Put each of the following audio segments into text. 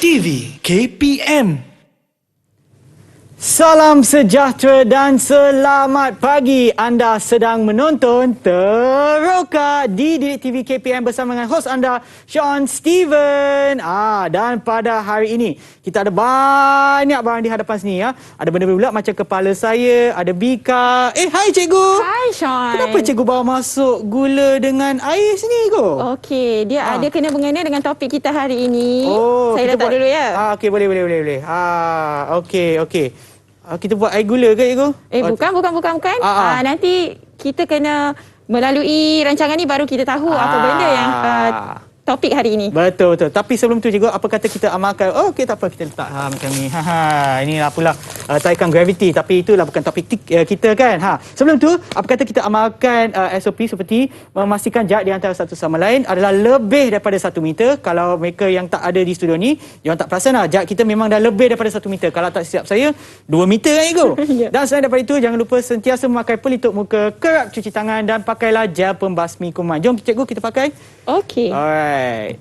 TV KPM. Salam sejahtera dan selamat pagi. Anda sedang menonton Teroka di Didik TV KPM bersama dengan hos anda, Sean Steven. Dan pada hari ini, kita ada banyak barang di hadapan sini. Ada benda pula macam kepala saya, ada bika. Hai cikgu. Hai Sean. Kenapa cikgu bawa masuk gula dengan air sini ko? Okey, dia ada kena mengena dengan topik kita hari ini. Oh, saya letak dulu ya. Okey, boleh. Okey. Kita buat air gula ke cikgu? Bukan. Nanti kita kena melalui rancangan ni baru kita tahu apa benda yang topik hari ini. Betul. Tapi sebelum tu cikgu, apa kata kita amalkan? Okey, tak apa, kita letak macam ni. Inilah pula tarikan graviti, tapi itulah bukan topik kita kan. Sebelum tu, apa kata kita amalkan SOP seperti memastikan jarak di antara satu sama lain adalah lebih daripada 1 meter. Kalau mereka yang tak ada di studio ni, diorang tak perasan jarak kita memang dah lebih daripada 1 meter. Kalau tak siap saya, 2 meter kan cikgu? Dan selain daripada itu, jangan lupa sentiasa memakai pelitup muka, kerap cuci tangan dan pakailah gel pembasmi kuman. Jom cikgu kita pakai. Okey.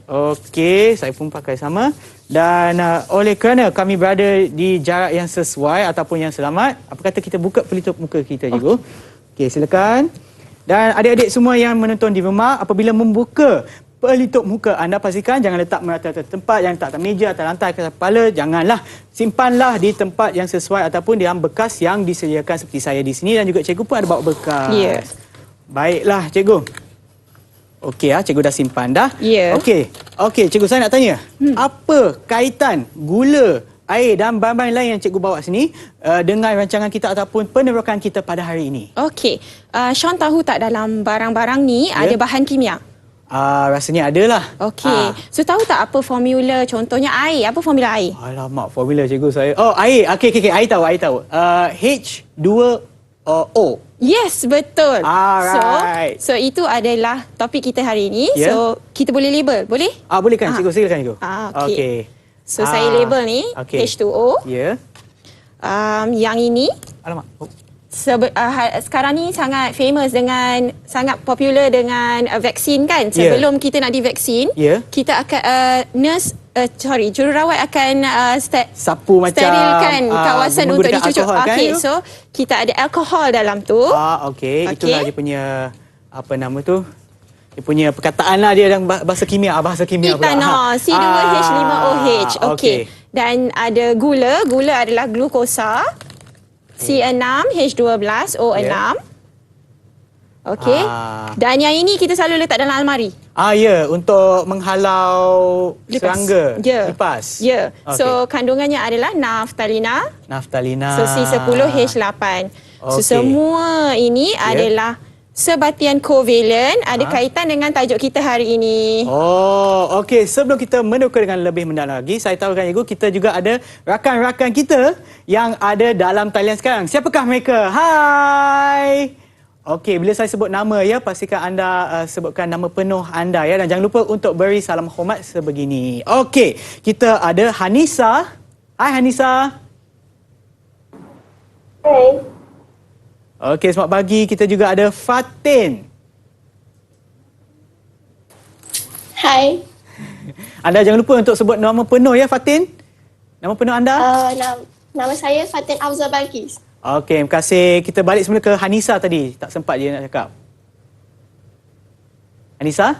Okey, saya pun pakai sama. Dan oleh kerana kami berada di jarak yang sesuai ataupun yang selamat, apa kata kita buka pelitup muka kita, cikgu? Okey, silakan. Dan adik-adik semua yang menonton di rumah, apabila membuka pelitup muka anda, pastikan jangan letak merata atas tempat, jangan letak atas meja, atas lantai, atas kepala. Janganlah. Simpanlah di tempat yang sesuai ataupun dalam bekas yang disediakan seperti saya di sini. Dan juga cikgu pun ada bawa bekas. Ya. Baiklah, cikgu. Okey, cikgu dah simpan dah. Ya. Okey, cikgu, saya nak tanya. Apa kaitan gula, air dan bahan-bahan lain yang cikgu bawa sini dengan rancangan kita ataupun penerokan kita pada hari ini? Okey. Sean tahu tak dalam barang-barang ni ada bahan kimia? Rasanya adalah. Okey. So tahu tak apa formula, contohnya air? Apa formula air? Alamak, formula cikgu saya. Air. Okey. Air tahu. H2O. Yes, betul. Alright. So itu adalah topik kita hari ini. Yeah. So kita boleh label, boleh? Boleh kan cikgu? Silakan cikgu. Okey. So saya label ni H2O. Ya. Yang ini Alamak. sekarang ni sangat famous dengan sangat popular dengan vaksin kan. Sebelum kita nak divaksin, kita akan jururawat akan sapu macam sterilkan kawasan untuk dicucuk. Okey, so kita ada alkohol dalam tu. Okey. Itulah dia punya apa nama tu? Dia punya perkataan lah dia dalam bahasa kimia. Etanol, C2H5OH. Okey. Dan ada gula. Gula adalah glukosa. C6H12O6. Okey. Dan yang ini kita selalu letak dalam almari. Untuk menghalau serangga. Lipas. Ya. So kandungannya adalah naftalina. So C10H8. So semua ini adalah sebatian kovalen, ada kaitan dengan tajuk kita hari ini. Okey. Sebelum kita menuka dengan lebih mendalam lagi, saya tahukan cikgu, kita juga ada rakan-rakan kita yang ada dalam talian sekarang. Siapakah mereka? Hai! Okey, bila saya sebut nama pastikan anda sebutkan nama penuh anda dan jangan lupa untuk beri salam hormat sebegini. Okey, kita ada Hanisa. Hai Hanisa. Hai. Okey, selamat pagi. Kita juga ada Fatin. Hai. Anda jangan lupa untuk sebut nama penuh Fatin. Nama penuh anda? Nama saya Fatin Afzal Balkis. Okey, terima kasih. Kita balik semula ke Hanisa tadi. Tak sempat dia nak cakap. Hanisa?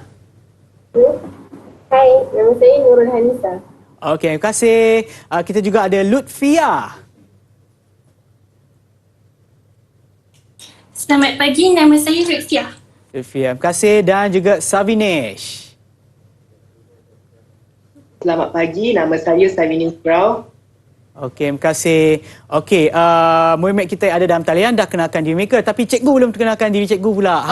Hai, nama saya Nurul Hanisa. Okey, terima kasih. Kita juga ada Lutfia. Selamat pagi, nama saya Lutfia. Lutfia, terima kasih. Dan juga Savinesh. Selamat pagi, nama saya Savinesh Brow. Okey, terima kasih. Okey, murid-murid kita yang ada dalam talian dah kenalkan diri mereka, tapi cikgu belum kenalkan diri cikgu pula.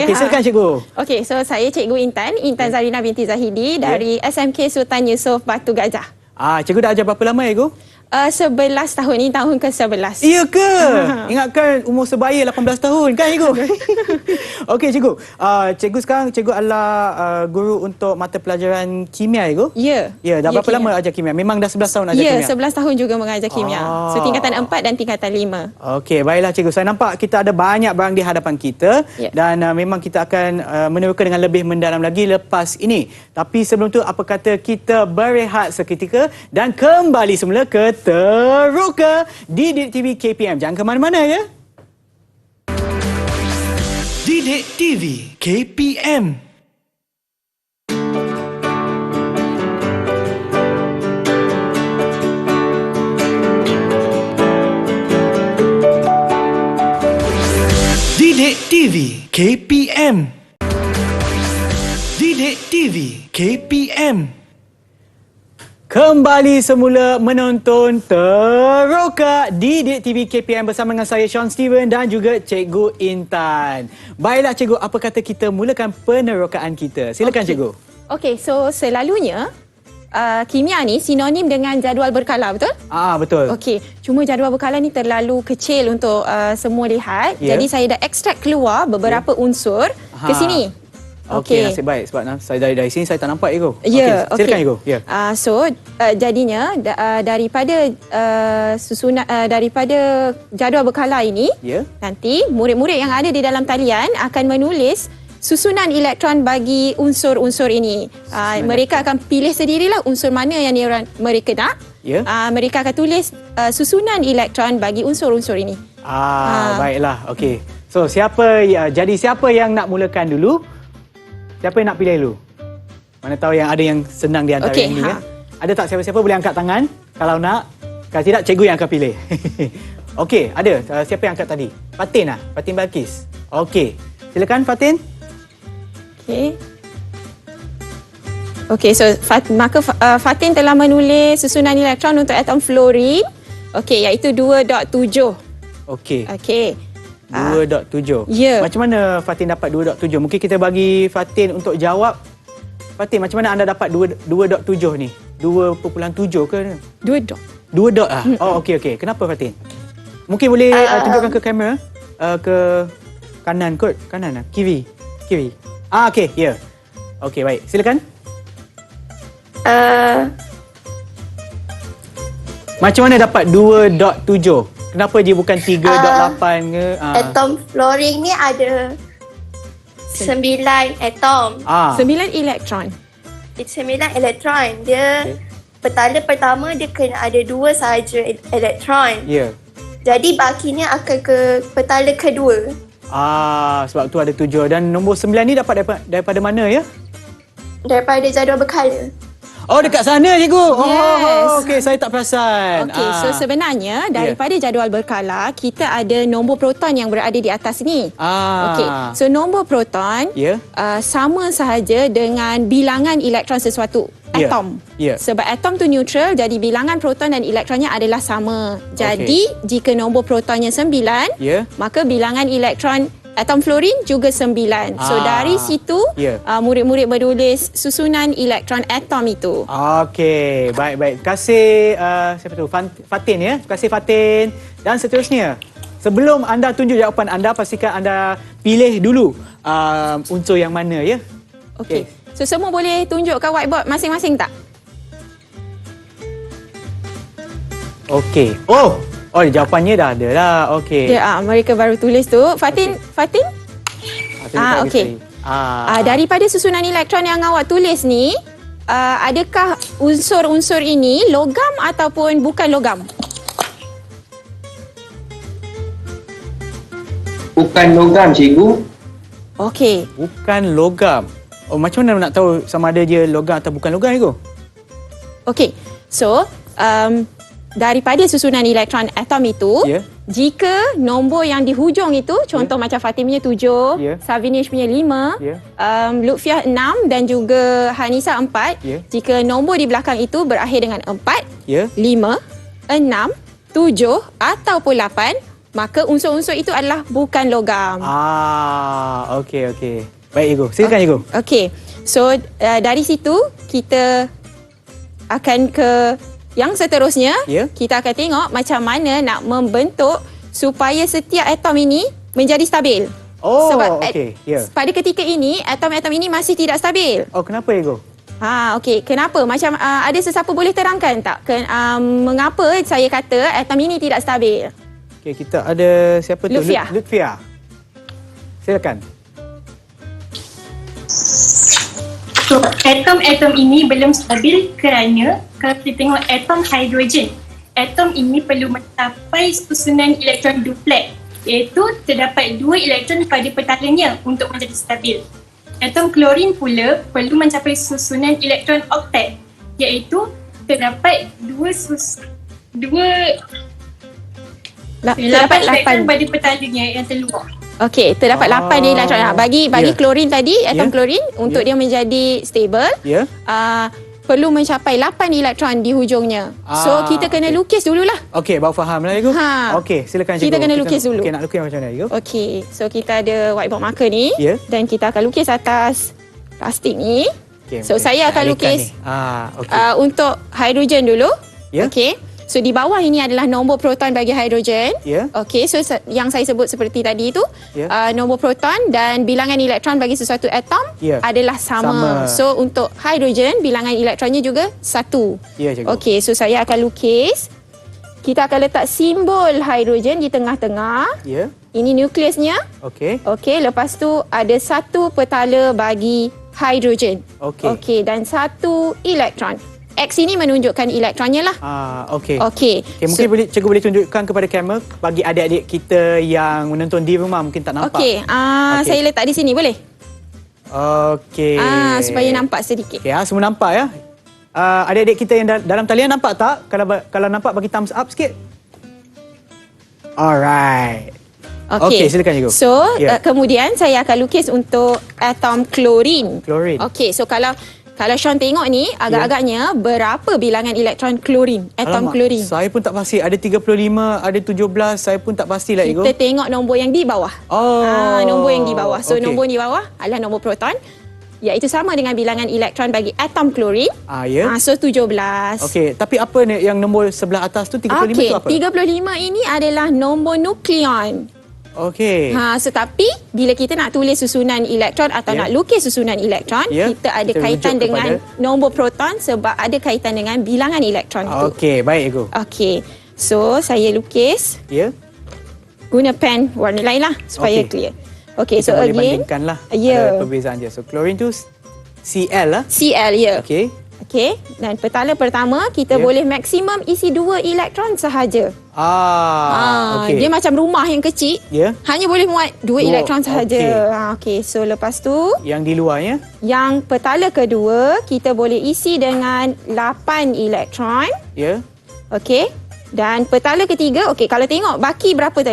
Okey, silakan cikgu. Okey, so saya Cikgu Intan Zarina binti Zahidi dari SMK Sultan Yusof Batu Gajah. Cikgu dah ajar berapa lama cikgu? 11 tahun. Ini tahun ke-11. Iya ke? Ingatkan umur sebaya 18 tahun kan cikgu? Okey cikgu. Cikgu sekarang cikgu adalah guru untuk mata pelajaran kimia cikgu? Ya. Ya, dah Ya, berapa lama kimia. ajar kimia? Memang dah 11 tahun ajar Ya, kimia? 11 tahun juga mengajar kimia. So tingkatan 4 dan tingkatan 5. Okey, baiklah cikgu. Saya nampak kita ada banyak barang di hadapan kita Ya. dan memang kita akan meneroka dengan lebih mendalam lagi lepas ini. Tapi sebelum tu apa kata kita berehat seketika dan kembali semula ke Teroka di Didik TV KPM. Jangan ke mana-mana ya. Didik TV KPM. Didik TV KPM. Didik TV KPM. Kembali semula menonton Teroka di Didik TV KPM bersama dengan saya Sean Steven dan juga Cikgu Intan. Baiklah cikgu, apa kata kita mulakan penerokaan kita? Silakan cikgu. Okey, so selalunya kimia ni sinonim dengan jadual berkala, betul? Betul. Okey, cuma jadual berkala ni terlalu kecil untuk semua lihat. Ya. Jadi saya dah ekstrak keluar beberapa unsur ke sini. Okey, nasib baik sebab saya dari sini saya tak nampak cikgu. Ya, Okey, silakan cikgu. Ya. Jadinya daripada susunan daripada jadual berkala ini, Ya. nanti murid-murid yang ada di dalam talian akan menulis susunan elektron bagi unsur-unsur ini. Mereka akan pilih sendirilah unsur mana yang mereka nak. Ya. Mereka akan tulis susunan elektron bagi unsur-unsur ini. Baiklah. Okey. So, siapa yang nak mulakan dulu? Siapa yang nak pilih dulu? Mana tahu yang ada yang senang di antara Okey, ini ya. Ada tak siapa-siapa boleh angkat tangan? Kalau nak, kalau tidak cikgu yang akan pilih. Okey, ada. Siapa yang angkat tadi? Fatin lah. Fatin Balkis. Okey. Silakan Fatin. Okey, so Fatin telah menulis susunan elektron untuk atom fluorin. Okey, iaitu 2.7. Okey. Okey. 2.7. Ya. Macam mana Fatin dapat 2.7? Mungkin kita bagi Fatin untuk jawab. Fatin, macam mana anda dapat 2.7 ni? 2.7 ke? 2 dot. 2 dot lah? Oh, okey. Kenapa Fatin? Mungkin boleh tunjukkan ke kamera? Ke kanan kot? Kanan lah? Kiri? Okey, ya. Okey, baik. Silakan. Macam mana dapat 2.7? Kenapa dia bukan 3.8 ke? Atom fluorin ni ada 9 atom. 9 elektron. 9 elektron. Dia petala pertama dia kena ada 2 sahaja elektron. Ya. Jadi bakinya akan ke petala kedua. Sebab tu ada 7. Dan nombor 9 ni dapat daripada mana ya? Daripada jadual berkala. Oh, dekat sana cikgu. Yes. Okey, saya tak perasan. Okey, so sebenarnya daripada jadual berkala, kita ada nombor proton yang berada di atas ni. Okey, so nombor proton sama sahaja dengan bilangan elektron sesuatu atom. Sebab atom tu neutral, jadi bilangan proton dan elektronnya adalah sama. Jadi, jika nombor protonnya 9, maka bilangan elektron atom fluorin juga 9. So dari situ murid-murid menulis susunan elektron atom itu. Okey, baik. Terima kasih siapa tu? Fatin ya. Terima kasih Fatin. Dan seterusnya, sebelum anda tunjuk jawapan anda, pastikan anda pilih dulu unsur yang mana ya. Okey. So semua boleh tunjuk kat whiteboard masing-masing tak? Okey. Oh, jawapannya dah ada lah. Okey. Ya, mereka baru tulis tu. Fatin? Okey. Daripada susunan elektron yang awak tulis ni, adakah unsur-unsur ini logam ataupun bukan logam? Bukan logam, cikgu. Okey. Bukan logam. Oh, macam mana nak tahu sama ada dia logam atau bukan logam, cikgu? Okey. So, daripada susunan elektron atom itu, jika nombor yang di hujung itu, contoh macam Fatin punya 7, Savinish punya 5, Lutfiah 6 dan juga Hanisa 4, jika nombor di belakang itu berakhir dengan 4, 5, 6, 7 ataupun 8, maka unsur-unsur itu adalah bukan logam. Okey. Baik, cikgu. Silakan, cikgu. Okey. So, dari situ kita akan ke Yang seterusnya, Ya. kita akan tengok macam mana nak membentuk supaya setiap atom ini menjadi stabil. Oh, Sebab okey. Ya. pada ketika ini, atom-atom ini masih tidak stabil. Oh, kenapa Ego? Okey. Kenapa? Macam ada sesiapa boleh terangkan tak? Mengapa saya kata atom ini tidak stabil? Okey, kita ada siapa tu? Lutfia. Lutfia. Silakan. So, atom-atom ini belum stabil kerana kalau kita tengok atom hidrogen, atom ini perlu mencapai susunan elektron duplex, iaitu terdapat 2 elektron pada petalanya untuk menjadi stabil. Atom klorin pula perlu mencapai susunan elektron oktet, iaitu terdapat 8 elektron pada petalanya yang terluar. Okey, terdapat 8 dia elektron. Bagi Ya. klorin tadi, atom Ya. klorin untuk dia menjadi stable, Ya. perlu mencapai 8 elektron di hujungnya. So kita kena okey. lukis dululah. Okey, baru faham lah Ego. Ha. Okey, silakan Kita cikgu. kena lukis dulu. Okey, nak lukis macam mana Ego? Okey, so kita ada whiteboard marker ni Ya. dan kita akan lukis atas plastik ni. Okey, So saya akan alihkan lukis ni. Okey. untuk hidrogen dulu. Ya. Okey. So di bawah ini adalah nombor proton bagi hidrogen. Ya. Okey, so yang saya sebut seperti tadi itu, Ya. nombor proton dan bilangan elektron bagi sesuatu atom Ya. adalah sama. So untuk hidrogen, bilangan elektronnya juga 1. Ya, cikgu. Okey, so saya akan lukis. Kita akan letak simbol hidrogen di tengah-tengah. Ya. Ini nukleusnya. Okey. Okey, lepas tu ada 1 petala bagi hidrogen. Okey. Okey, dan 1 elektron. X ini menunjukkan elektronnya lah. Okey. Okey. Okay, mungkin cikgu boleh tunjukkan kepada kamera bagi adik-adik kita yang menonton di rumah mungkin tak nampak. Okey, Okey. saya letak di sini boleh? Okey. Supaya nampak sedikit. Okey, semua nampak ya. Adik-adik kita yang dalam talian nampak tak? Kalau nampak bagi thumbs up sikit. Alright. Okey, silakan cikgu. So, Ya. kemudian saya akan lukis untuk atom klorin. Klorin. Okey, so kalau Sean tengok ni, agak-agaknya berapa bilangan elektron klorin, atom Alamak, klorin. saya pun tak pasti. Ada 35, ada 17. Saya pun tak pastilah, Ego. Kita tengok nombor yang di bawah. Nombor yang di bawah. So, okey. nombor di bawah adalah nombor proton. Iaitu sama dengan bilangan elektron bagi atom klorin. Ya. So, 17. Okey, tapi apa ni yang nombor sebelah atas tu 35 Okey, tu apa? 35 ini adalah nombor nukleon. Okey. Tetapi bila kita nak tulis susunan elektron atau Ya. nak lukis susunan elektron, Ya, kita ada kita kaitan rujuk dengan nombor proton sebab ada kaitan dengan bilangan elektron itu. Okey, baik Ego. Okey. So, saya lukis Ya. guna pen warna lain lah supaya Okey. clear. Okey, Kita so boleh again. bandingkan lah. Ya. Ada perbezaan je. So, klorin tu Cl lah. Cl, ya. Okey. Okey, dan petala pertama kita Ya. boleh maksimum isi 2 elektron sahaja. Okey. Dia macam rumah yang kecil. Ya. Hanya boleh muat 2 Dua, elektron sahaja. okey. Okey, so lepas tu Yang di luarnya. yang petala kedua kita boleh isi dengan 8 elektron. Ya. Okey. Dan petala ketiga, okey, kalau tengok baki berapa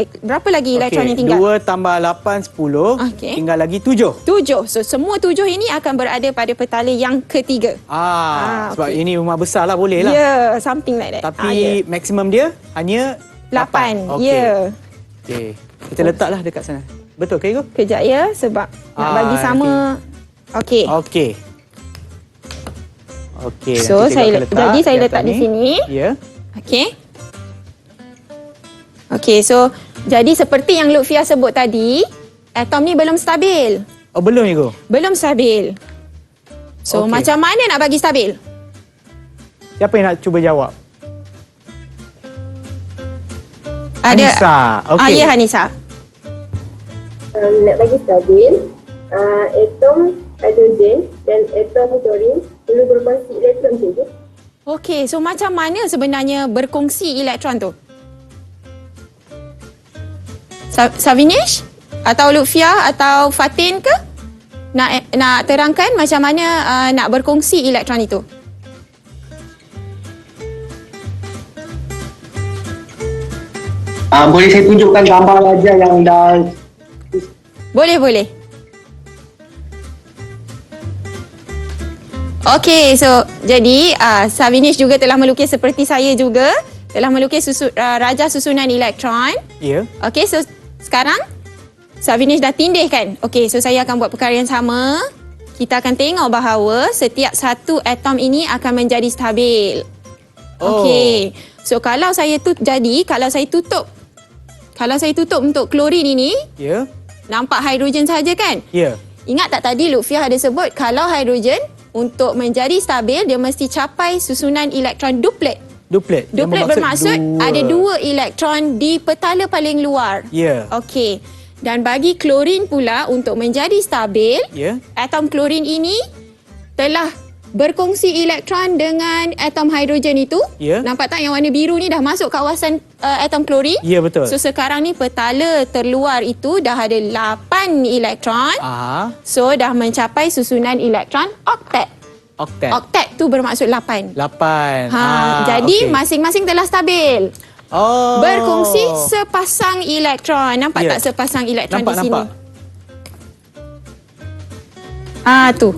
lagi elektron yang tinggal? 2 tambah 8, 10. Okey. Tinggal lagi 7. 7. So semua 7 ini akan berada pada petala yang ketiga. Sebab okey. ini rumah besar lah, boleh lah. Ya, yeah, something like that. Tapi maksimum dia hanya 8. Okey. Ya. Yeah. Okey. Kita letaklah dekat sana. Betul ke, Ego? Kejap ya, sebab nak bagi sama. Okey. Okey. Okey. So, nanti cikgu akan jadi saya di letak atas di ni. sini. Ya. Okey. Okey, so jadi seperti yang Lutfia sebut tadi, atom ni belum stabil. Oh, belum, Ego? Belum stabil. So, Okey. macam mana nak bagi stabil? Siapa yang nak cuba jawab? Ada Hanisa. Okey. Ya, Hanisa. Nak bagi stabil, atom hidrogen dan atom klorin perlu berkongsi elektron saja. Okey, so macam mana sebenarnya berkongsi elektron tu? Savinish atau Lutfia atau Fatin ke? Nak terangkan macam mana nak berkongsi elektron itu? Boleh saya tunjukkan gambar aja yang dah Boleh. Okey, so jadi Savinish juga telah melukis seperti saya juga, telah melukis rajah susunan elektron. Ya. Okey, so sekarang Savinish dah tindih kan? Okey, so saya akan buat perkara yang sama. Kita akan tengok bahawa setiap satu atom ini akan menjadi stabil. Okey. So kalau saya tutup untuk klorin ini, Ya. nampak hidrogen saja kan? Ya. Ingat tak tadi Lutfiah ada sebut kalau hidrogen untuk menjadi stabil dia mesti capai susunan elektron duplet. Duplet. Yang Duplet bermaksud ada 2 elektron di petala paling luar. Ya. Okey. Dan bagi klorin pula untuk menjadi stabil, Ya. atom klorin ini telah berkongsi elektron dengan atom hidrogen itu. Ya. Nampak tak yang warna biru ni dah masuk kawasan atom klorin? Ya, betul. So sekarang ni petala terluar itu dah ada 8 elektron. So dah mencapai susunan elektron oktet. Oktet tu bermaksud 8. 8. Jadi masing-masing telah stabil. Berkongsi sepasang elektron. Nampak tak sepasang elektron di sini? Nampak. Tu.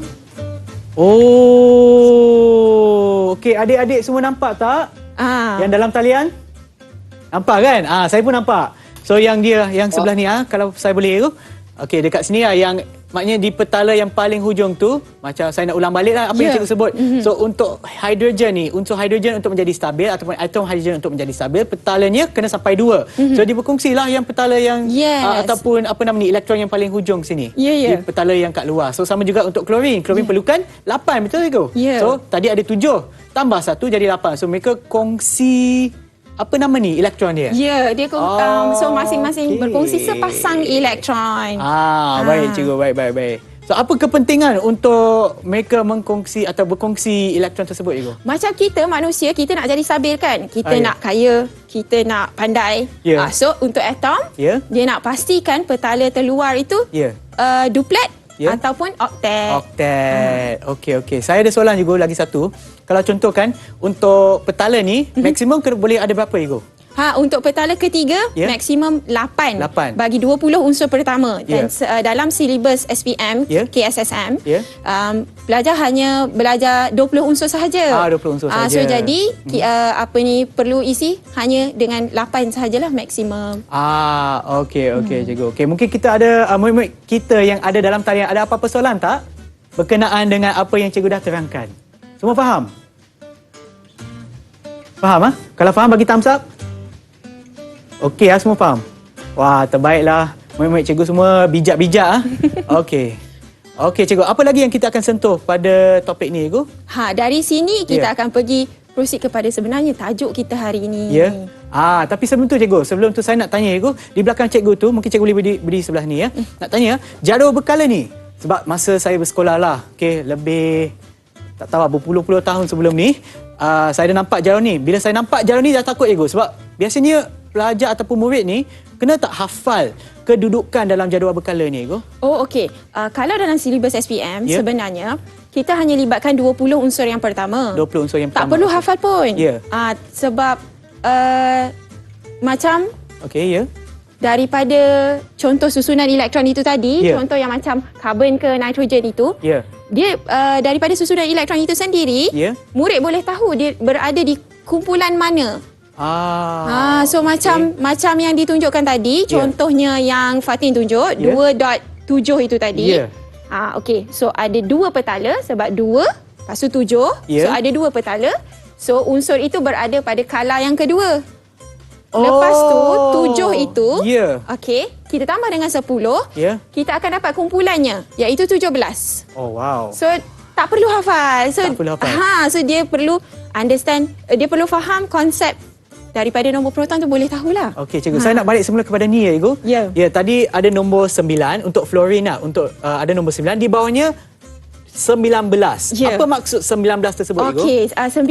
Okey, adik-adik semua nampak tak? Yang dalam talian? Nampak kan? Saya pun nampak. So yang sebelah ni kalau saya boleh tu. Okey, dekat sini yang maknanya di petala yang paling hujung tu, macam saya nak ulang balik lah apa yang cikgu sebut. So untuk hidrogen ni, unsur hidrogen untuk menjadi stabil ataupun atom hidrogen untuk menjadi stabil, petalanya kena sampai 2. So dia berkongsilah yang petala yang ataupun apa nama ni, elektron yang paling hujung sini. Di petala yang kat luar. So sama juga untuk klorin. Klorin perlukan 8, betul ke? So tadi ada 7, tambah 1 jadi 8. So mereka kongsi apa nama ni elektron dia? Ya, dia so masing-masing berkongsi sepasang elektron. Baik cikgu, baik. So apa kepentingan untuk mereka mengkongsi atau berkongsi elektron tersebut cikgu? Macam kita manusia, kita nak jadi stabil kan? Kita nak kaya, kita nak pandai. So untuk atom, dia nak pastikan petala terluar itu duplet ataupun oktet. Okey. Saya ada soalan juga lagi satu. Kalau contoh kan, untuk petala ni, maksimum boleh ada berapa cikgu? Untuk petala ketiga, maksimum 8 bagi 20 unsur pertama. Dan dalam silibus SPM, KSSM, pelajar hanya belajar 20 unsur sahaja. 20 unsur sahaja. So jadi, perlu isi hanya dengan 8 sahajalah maksimum. Okey cikgu. Okey, mungkin kita ada murid-murid kita yang ada dalam talian, ada apa-apa soalan tak? Berkenaan dengan apa yang cikgu dah terangkan. Semua faham? Faham? Kalau faham bagi thumbs up. Okey, semua faham? Wah, terbaiklah. Murid-murid cikgu semua bijak-bijak. Okey, cikgu. Apa lagi yang kita akan sentuh pada topik ni, cikgu? Dari sini kita akan pergi proceed kepada sebenarnya tajuk kita hari ini. Tapi sebelum tu cikgu, sebelum tu saya nak tanya cikgu, di belakang cikgu tu, mungkin cikgu boleh berdiri sebelah ni ya. Nak tanya, jadual berkala ni, sebab masa saya bersekolah lah, lebih tak tahu berpuluh-puluh tahun sebelum ni, saya dah nampak jadual ni. Bila saya nampak jadual ni dah takut cikgu, sebab biasanya pelajar ataupun murid ni kena tak hafal kedudukan dalam jadual berkala ni, cikgu? Okey. Kalau dalam silibus SPM, sebenarnya kita hanya libatkan 20 unsur yang pertama. 20 unsur yang pertama. Tak perlu hafal pun. Sebab macam daripada contoh susunan elektron itu tadi, contoh yang macam karbon ke nitrogen itu, dia daripada susunan elektron itu sendiri, murid boleh tahu dia berada di kumpulan mana. So macam yang ditunjukkan tadi, contohnya yang Fatin tunjuk, 2.7 itu tadi. Okey, so ada 2 petala sebab 2, lepas tu 7. So ada 2 petala. So unsur itu berada pada kala yang kedua. Lepas tu 7 itu, okey, kita tambah dengan 10, kita akan dapat kumpulannya iaitu 17. So tak perlu hafal. So dia perlu understand, dia perlu faham konsep daripada nombor proton tu, boleh tahulah. Okey cikgu, saya nak balik semula kepada ni ya cikgu. Tadi ada nombor 9 untuk fluorin lah. Untuk ada nombor 9, di bawahnya 19. Apa maksud 19 tersebut cikgu? Okey, 19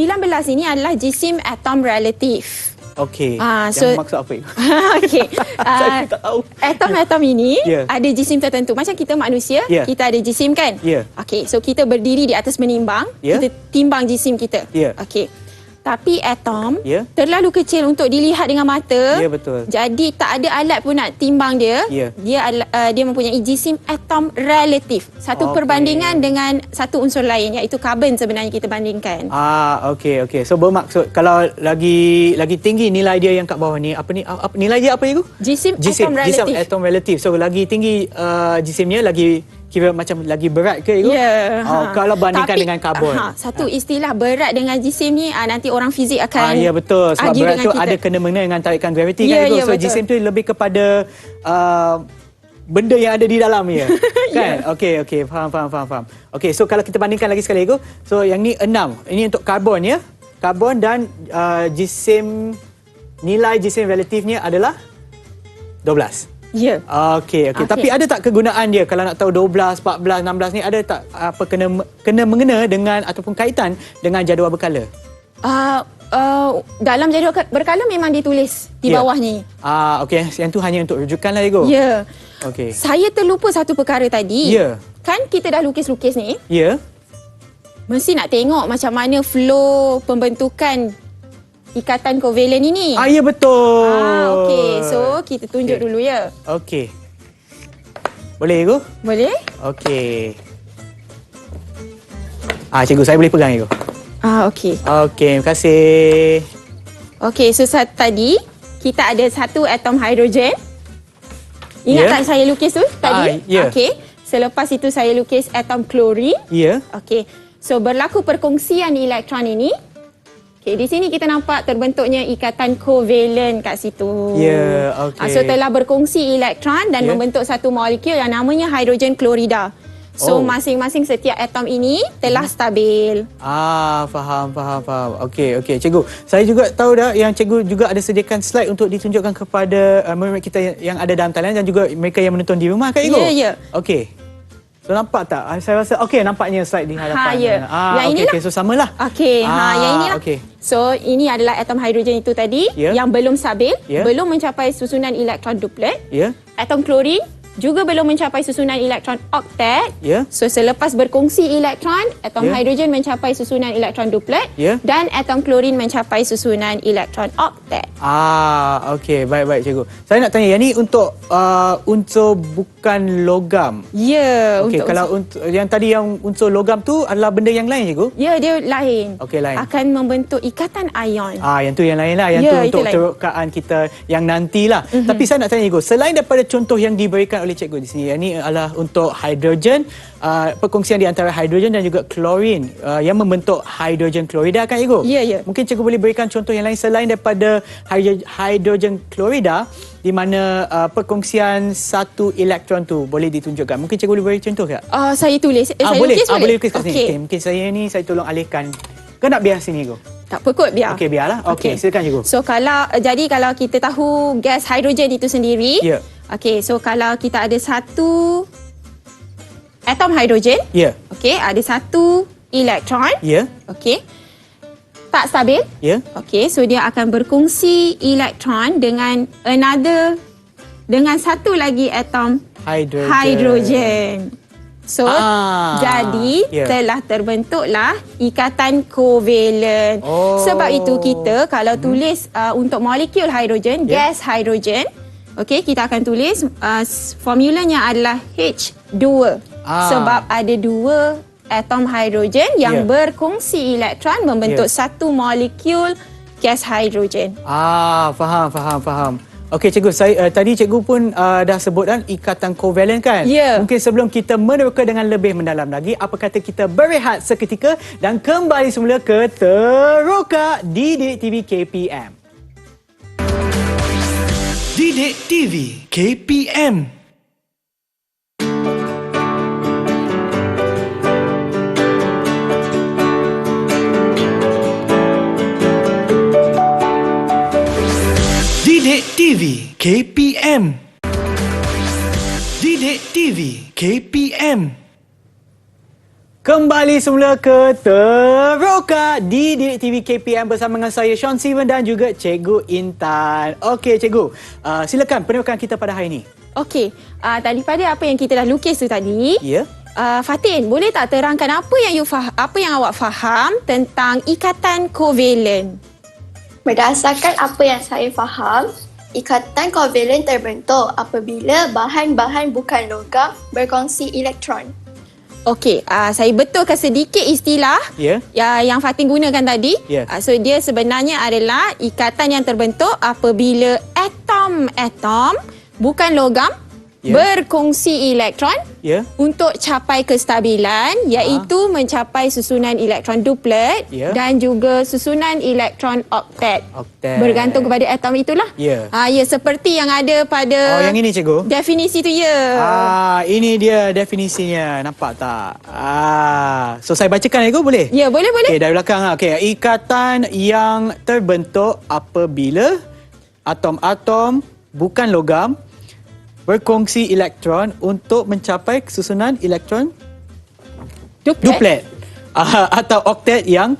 ini adalah jisim atom relatif. Okey. Yang maksud apa cikgu? Okey. Saya tak tahu. Atom ini ada jisim tertentu. Macam kita manusia, kita ada jisim kan? Okey, so kita berdiri di atas menimbang, kita timbang jisim kita. Okey. Tapi atom terlalu kecil untuk dilihat dengan mata. Betul. Jadi tak ada alat pun nak timbang dia. Dia mempunyai jisim atom relatif. Satu perbandingan dengan satu unsur lain, iaitu karbon sebenarnya kita bandingkan. Okey. So bermaksud kalau lagi tinggi nilai dia yang kat bawah ni, nilai dia apa itu? Jisim atom relatif. Jisim atom relatif. So lagi tinggi jisimnya, lagi kira macam lagi berat ke Ego? Ya. Kalau bandingkan dengan karbon. Satu istilah berat dengan jisim ni nanti orang fizik akan ya betul, sebab argue berat dengan tu kita. ada kena-mengena dengan tarikan graviti Ya, kan Ego. ya, So betul. jisim tu lebih kepada benda yang ada di dalam dia. Kan? Okey, faham. Okey, so kalau kita bandingkan lagi sekali Ego, so yang ni 6. Ini untuk karbon ya. Karbon dan nilai jisim relatifnya adalah 12. Ya. Okey. Tapi ada tak kegunaan dia kalau nak tahu 12, 14, 16 ni ada tak apa kena mengena dengan ataupun kaitan dengan jadual berkala? Dalam jadual berkala memang ditulis di bawah ni. Okey. Yang tu hanya untuk rujukan lah Ego. Ya. Okey. Saya terlupa satu perkara tadi. Ya. Kan kita dah lukis-lukis ni. Ya. Mesti nak tengok macam mana flow pembentukan ikatan kovalen ini. Ya betul. Okey. So, kita tunjuk dulu ya. Okey. Boleh Ego? Boleh? Okey. Cikgu, saya boleh pegang Ego. Okey. Okey, terima kasih. Okey, so tadi kita ada satu atom hidrogen. Ingat Ya. tak saya lukis tu tadi? Ya. Okey. Selepas itu saya lukis atom klorin. Ya. Okey. So berlaku perkongsian elektron ini. Okey, di sini kita nampak terbentuknya ikatan kovalen kat situ. Ya, okey. So telah berkongsi elektron dan Ya. membentuk satu molekul yang namanya hidrogen klorida. So masing-masing setiap atom ini telah stabil. Faham. Okey. Cikgu, saya juga tahu dah yang cikgu juga ada sediakan slide untuk ditunjukkan kepada murid kita yang ada dalam talian dan juga mereka yang menonton di rumah kan cikgu? Ya. Okey. So nampak tak? Saya rasa okey, nampaknya slide di hadapan. Ya. Yang inilah. Okey, so samalah. Okey, yang inilah. Okey. So ini adalah atom hidrogen itu tadi yang belum stabil, belum mencapai susunan elektron duplet. Ya. Atom klorin juga belum mencapai susunan elektron oktet. Ya. So selepas berkongsi elektron, atom hidrogen mencapai susunan elektron duplet dan atom klorin mencapai susunan elektron oktet. Okey, baik cikgu. Saya nak tanya, yang ni untuk unsur bukan logam. Ya, Okey, kalau yang tadi yang unsur logam tu adalah benda yang lain cikgu? Ya, dia lain. Okey, lain. Akan membentuk ikatan ion. Yang tu yang lain lah. Yang tu untuk terokaan kita yang nantilah. Tapi saya nak tanya cikgu, selain daripada contoh yang diberikan oleh cikgu di sini, yang ni adalah untuk hidrogen, perkongsian di antara hidrogen dan juga klorin yang membentuk hidrogen klorida kan cikgu? Ya. Mungkin cikgu boleh berikan contoh yang lain selain daripada hidrogen klorida di mana perkongsian satu elektron tu boleh ditunjukkan. Mungkin cikgu boleh beri contoh tak? Saya tulis. Saya boleh. lukis boleh? Boleh lukis kat sini. Okey. Okay, mungkin saya ni saya tolong alihkan. Kau nak biar sini cikgu? Tak apa kot, biar. Okey, biarlah. Okey, silakan cikgu. So kalau kita tahu gas hidrogen itu sendiri. Ya. Okey, so kalau kita ada satu atom hidrogen. Ya. Okey, ada satu elektron. Ya. Okey. Tak stabil. Ya. Okey, so dia akan berkongsi elektron dengan satu lagi atom hidrogen. So, jadi telah terbentuklah ikatan kovalen. Sebab itu kita kalau tulis untuk molekul hidrogen, gas hidrogen, okey, kita akan tulis formulanya adalah H2. Sebab ada dua atom hidrogen yang berkongsi elektron membentuk satu molekul gas hidrogen. Faham. Okey cikgu, tadi cikgu pun dah sebut kan ikatan kovalen kan? Ya. Mungkin sebelum kita meneroka dengan lebih mendalam lagi, apa kata kita berehat seketika dan kembali semula ke Teroka Didik TV KPM. Didik TV KPM. Didik TV KPM. Didik TV KPM. Kembali semula ke Teroka Didik TV KPM bersama dengan saya Sean Steven dan juga Cikgu Intan. Okey cikgu, silakan penerokan kita pada hari ini. Okey, daripada apa yang kita dah lukis tu tadi, Ya. Fatin, boleh tak terangkan apa yang awak faham tentang ikatan kovalen? Berdasarkan apa yang saya faham, ikatan kovalen terbentuk apabila bahan-bahan bukan logam berkongsi elektron. Okey, saya betulkan sedikit istilah yang Fatin gunakan tadi. So dia sebenarnya adalah ikatan yang terbentuk apabila atom-atom bukan logam berkongsi elektron Ya. untuk capai kestabilan iaitu mencapai susunan elektron duplet Ya. dan juga susunan elektron oktet. Oktet. Bergantung kepada atom itulah. Ya. Ya, seperti yang ada pada Oh, yang ini cikgu. definisi tu ya. Ini dia definisinya. Nampak tak? So saya bacakan cikgu boleh? Ya, boleh. Okey, dari belakang. Okey, ikatan yang terbentuk apabila atom-atom bukan logam berkongsi elektron untuk mencapai susunan elektron duplet atau oktet yang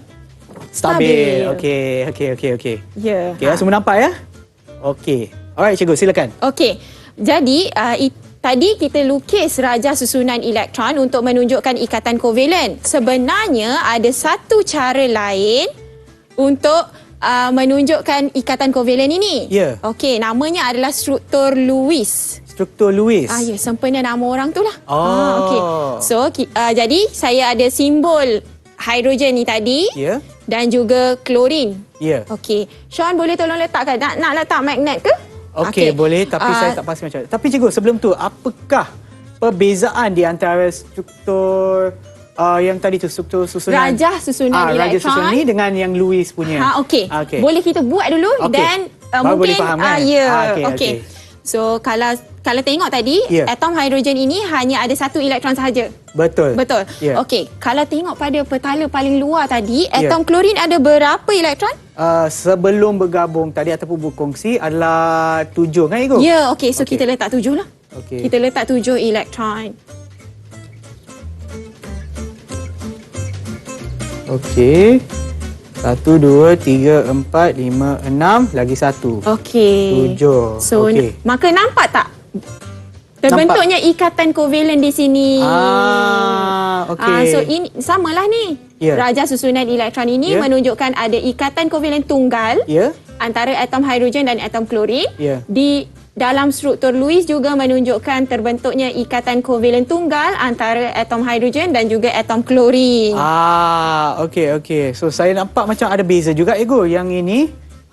stabil. Stabil. Okey. Ya. Okey, semua nampak ya? Okey. Alright, cikgu silakan. Okey. Jadi tadi kita lukis rajah susunan elektron untuk menunjukkan ikatan kovalen. Sebenarnya ada satu cara lain untuk menunjukkan ikatan kovalen ini. Ya. Okey, namanya adalah struktur Lewis. Struktur Lewis. Ya, sempena nama orang tu lah. Oh. Okey. So, jadi saya ada simbol hidrogen ni tadi Ya. dan juga klorin. Ya. Okey. Sean boleh tolong letakkan? Nak letak magnet ke? Okey, boleh tapi saya tak pasti macam mana. Tapi cikgu, sebelum tu apakah perbezaan di antara struktur yang tadi tu, struktur susunan Rajah susunan rajah elektron susunan ni dengan yang Lewis punya. Okey. Okey. Boleh kita buat dulu Okey. dan Baru boleh mungkin faham, kan? ya. Okey. Okey. So kalau tengok tadi Ya. atom hidrogen ini hanya ada satu elektron sahaja. Betul. Betul. Ya. Okey, kalau tengok pada petala paling luar tadi, Ya. atom klorin ada berapa elektron? Sebelum bergabung tadi ataupun berkongsi adalah 7 kan cikgu? Ya, okey. So Okey. kita letak 7 lah. Okey. Kita letak 7 elektron. Okey. 1, 2, 3, 4, 5, 6 lagi 1. Okey. 7. So Okey. maka nampak tak? Terbentuknya ikatan kovalen di sini. Okey. So ini samalah ni. Ya. Rajah susunan elektron ini Ya. menunjukkan ada ikatan kovalen tunggal Ya. antara atom hidrogen dan atom klorin. Ya. Di dalam struktur Lewis juga menunjukkan terbentuknya ikatan kovalen tunggal antara atom hidrogen dan juga atom klorin. Okey. So saya nampak macam ada beza juga ego. Yang ini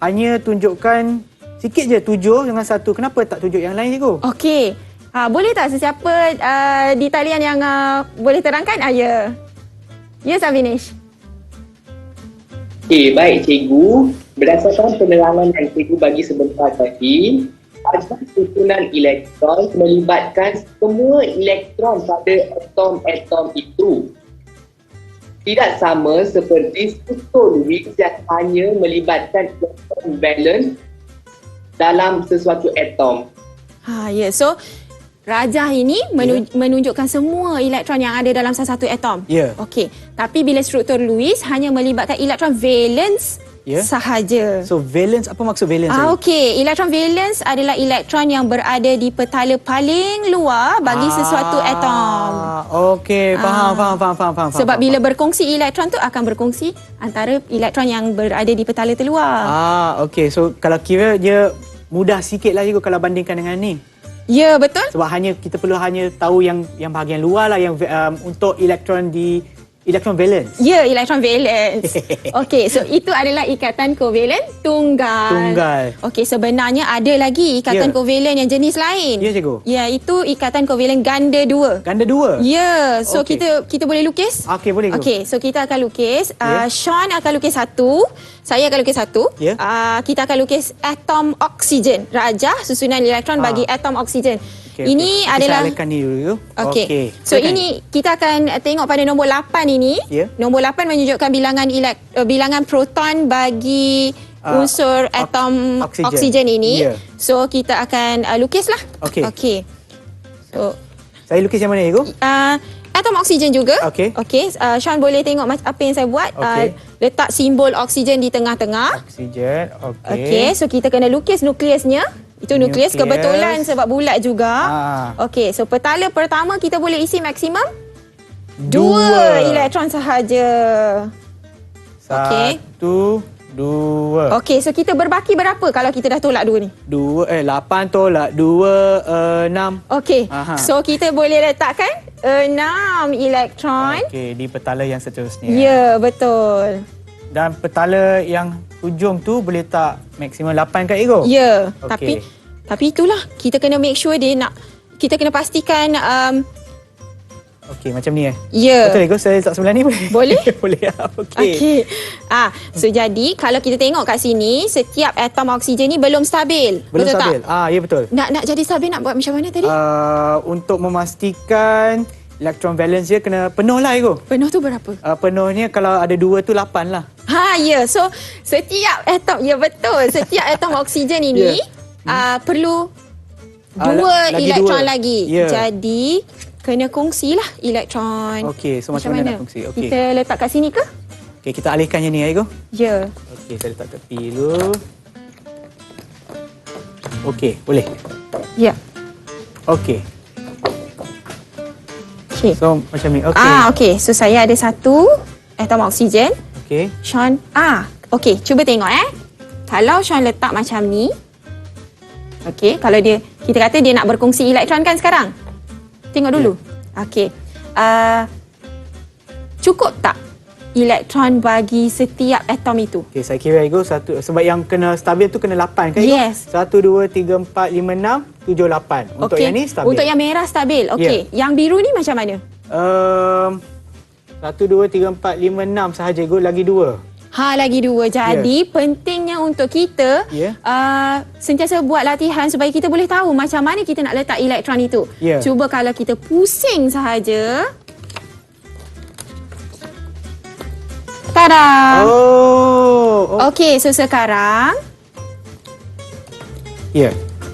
hanya tunjukkan sikit je 7 dengan 1. Kenapa tak tunjuk yang lain ego? Okey. Boleh tak sesiapa di talian yang boleh terangkan? Ya. Ya, Savinesh. Okey, baik cikgu. Berdasarkan penerangan yang cikgu bagi sebentar tadi, rajah susunan elektron melibatkan semua elektron pada atom-atom itu. Tidak sama seperti struktur Lewis yang hanya melibatkan elektron valence dalam sesuatu atom. Ya. So rajah ini menunjukkan semua elektron yang ada dalam salah satu atom. Ya. Okey. Tapi bila struktur Lewis hanya melibatkan elektron valence sahaja. So valence, apa maksud valence? Okey, elektron valence adalah elektron yang berada di petala paling luar bagi sesuatu atom. Okey, faham. Sebab bila berkongsi elektron tu akan berkongsi antara elektron yang berada di petala terluar. Okey. So kalau kira dia mudah sikit lah juga kalau bandingkan dengan ni. Ya, betul. Sebab kita perlu hanya tahu yang bahagian luar lah yang untuk elektron valence. Ya, elektron valence. Okey, so itu adalah ikatan kovalen tunggal. Okey, sebenarnya ada lagi ikatan kovalen yang jenis lain. Ya, cikgu. Iaitu ikatan kovalen ganda 2. Ganda 2? Ya, so Okey. kita boleh lukis? Okey, boleh. Okey, so kita akan lukis. Ya. Sean akan lukis satu. Saya akan lukis satu. Ya. Kita akan lukis atom oksigen. Rajah susunan elektron bagi atom oksigen. Ini adalah... Saya alihkan ni dulu. Okey. So silakan. ini kita akan tengok pada nombor 8 ini. Ya. Nombor 8 menunjukkan bilangan proton bagi unsur atom oksigen ini. Ya. So kita akan lukislah. Okey. So Saya lukis yang mana, Ego? atom oksigen juga. Okey. Sean boleh tengok apa yang saya buat. Okey. Letak simbol oksigen di tengah-tengah. Oksigen. Okey, so kita kena lukis nukleusnya. Itu nukleus kebetulan sebab bulat juga. Okey, so petala pertama kita boleh isi maksimum 2 elektron sahaja. Okey. 1, 2. Okey, so kita berbaki berapa kalau kita dah tolak 2 ni? 8 tolak 2, 6. Okey, so kita boleh letakkan 6 elektron. Okey, di petala yang seterusnya. Ya, betul. Dan petala yang hujung tu boleh tak maksimum 8 kat Ego? Ya, Okey. tapi itulah kita kena make sure kita kena pastikan Okey, macam ni Ya. Betul Ego, saya letak sebelah ni boleh? Boleh? Boleh. Okey. Okey. So jadi kalau kita tengok kat sini, setiap atom oksigen ni belum stabil. Belum betul stabil. tak? Ya betul. Nak jadi stabil nak buat macam mana tadi? Untuk memastikan elektron valence dia kena penuh lah Ego. Penuh tu berapa? Penuhnya kalau ada 2 tu 8 lah. Ya. So setiap atom, ya betul. Setiap atom oksigen ini perlu dua lagi elektron dua. lagi. Ya. Jadi kena kongsilah elektron. Okey, so macam mana nak kongsi? Okey. Kita letak kat sini ke? Okey, kita alihkan yang ni Ego. Ya. Okey, saya letak tepi dulu. Okey, boleh. Ya. Okey. Okey. So macam ni. Okey. Okey. So saya ada satu atom oksigen. Okey. Sean, okey, cuba tengok Kalau Sean letak macam ni, okey, kalau kita kata dia nak berkongsi elektron kan sekarang. Tengok dulu. Okey. Cukup tak elektron bagi setiap atom itu? Okey, saya kira Ego satu sebab yang kena stabil tu kena 8 kan Ego? Yes. 1 2 3 4 5 6 7 8. Untuk Okey. yang ni stabil. Untuk yang merah stabil. Okey. Yang biru ni macam mana? 1 2 3 4 5 6 sahaja Ego, lagi 2. Lagi 2. Jadi pentingnya untuk kita sentiasa buat latihan supaya kita boleh tahu macam mana kita nak letak elektron itu. Cuba kalau kita pusing sahaja. Tada! Okey, so sekarang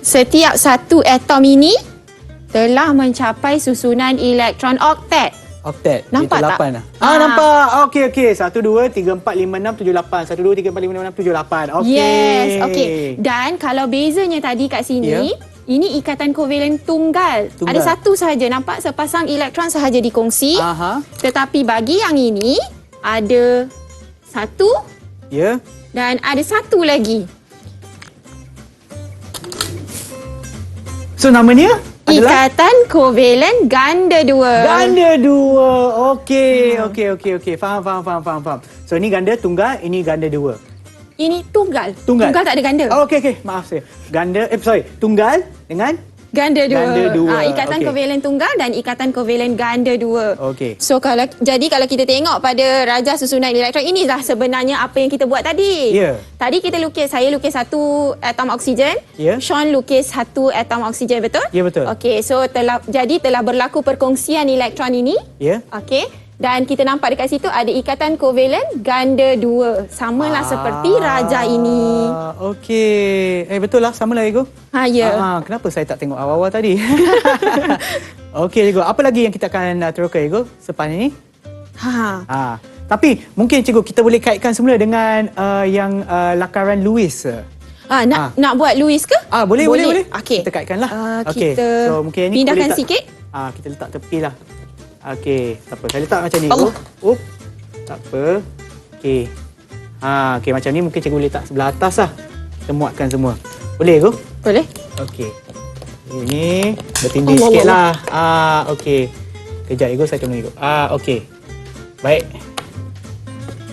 setiap satu atom ini telah mencapai susunan elektron oktet. Oktet. Nampak itu tak? 8 lah. Nampak. Okey. 1 2 3 4 5 6 7 8. 1 2 3 4 5 6 7 8. Okey. Yes, okey. Dan kalau bezanya tadi kat sini, ini ikatan kovalen tunggal. Ada satu sahaja, nampak sepasang elektron sahaja dikongsi. Tetapi bagi yang ini ada satu dan ada satu lagi. So namanya adalah ikatan kovalen ganda 2. Ganda 2. Okey. Faham. So ini ganda tunggal, ini ganda 2. Ini tunggal. Tunggal tak ada ganda. Okey. Maaf saya. Tunggal dengan ganda 2. Ganda 2. Ikatan kovalen tunggal dan ikatan kovalen ganda 2. Okey. So kalau kita tengok pada rajah susunan elektron, inilah sebenarnya apa yang kita buat tadi. Tadi saya lukis satu atom oksigen. Sean lukis satu atom oksigen, betul? Ya, betul. Okey, so telah berlaku perkongsian elektron ini. Okey. Dan kita nampak dekat situ ada ikatan kovalen ganda 2. Samalah seperti rajah ini. Okey. Betul lah, samalah Ego. Kenapa saya tak tengok awal-awal tadi? Okey Ego, apa lagi yang kita akan teruskan Ego sepanjang ini? Tapi mungkin Cikgu kita boleh kaitkan semula dengan yang lakaran Lewis. Nak buat Lewis ke? Boleh. Okey. Kita kaitkanlah. Kita so, mungkin ini pindahkan sikit. Kita letak tepi lah. Okey, tak apa. Saya letak macam ni. Tak apa. Okey. Okey, macam ni mungkin Cikgu boleh letak sebelah atas lah. Kita muatkan semua. Boleh Ego? Boleh. Okey. Ini bertindih sikit lah. Okey. Kejap Ego, saya tunggu Ego. Okey. Baik.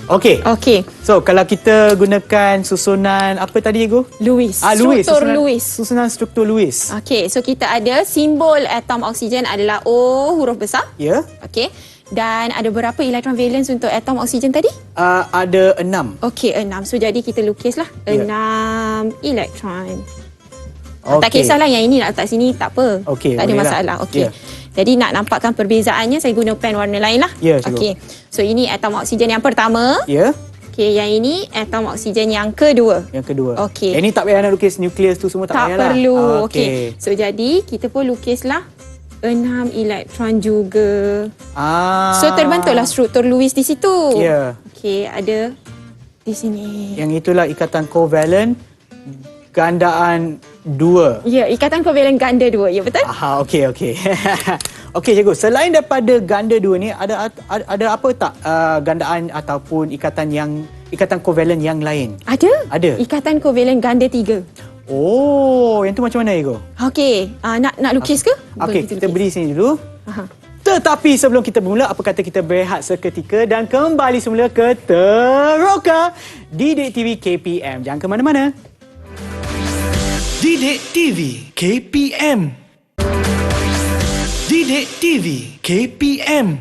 Okey. So, kalau kita gunakan susunan apa tadi Ego? Lewis. Struktur Lewis. Susunan struktur Lewis. Okey, so kita ada simbol atom oksigen adalah O huruf besar. Okey. Dan ada berapa elektron valence untuk atom oksigen tadi? Ada 6. Okey, 6. So jadi kita lukislah 6 elektron. Tak kisahlah yang ini nak letak sini, tak apa. Tak ada masalah. Okey. Jadi nak nampakkan perbezaannya, saya guna pen warna lain lah. Okey. So ini atom oksigen yang pertama. Okey, yang ini atom oksigen yang kedua. Okey. Ini tak payah nak lukis nukleus tu semua, tak payah lah. Tak perlu. Okey. So jadi kita pun lukislah 6 elektron juga. So terbentuklah struktur Lewis di situ. Okey, ada di sini. Yang itulah ikatan kovalen gandaan 2. Ya, ikatan kovalen ganda 2. Ya, betul? Okey. Okey, Cikgu. Selain daripada ganda 2 ni, ada apa tak gandaan ataupun ikatan kovalen yang lain? Ada. Ikatan kovalen ganda 3. Yang tu macam mana, Cikgu? Okey, nak lukis ke? Okey, kita beri sini dulu. Tetapi sebelum kita bermula, apa kata kita berehat seketika dan kembali semula ke Teroka Didik TV KPM. Jangan ke mana-mana. Didik TV KPM. Didik Didik TV KPM.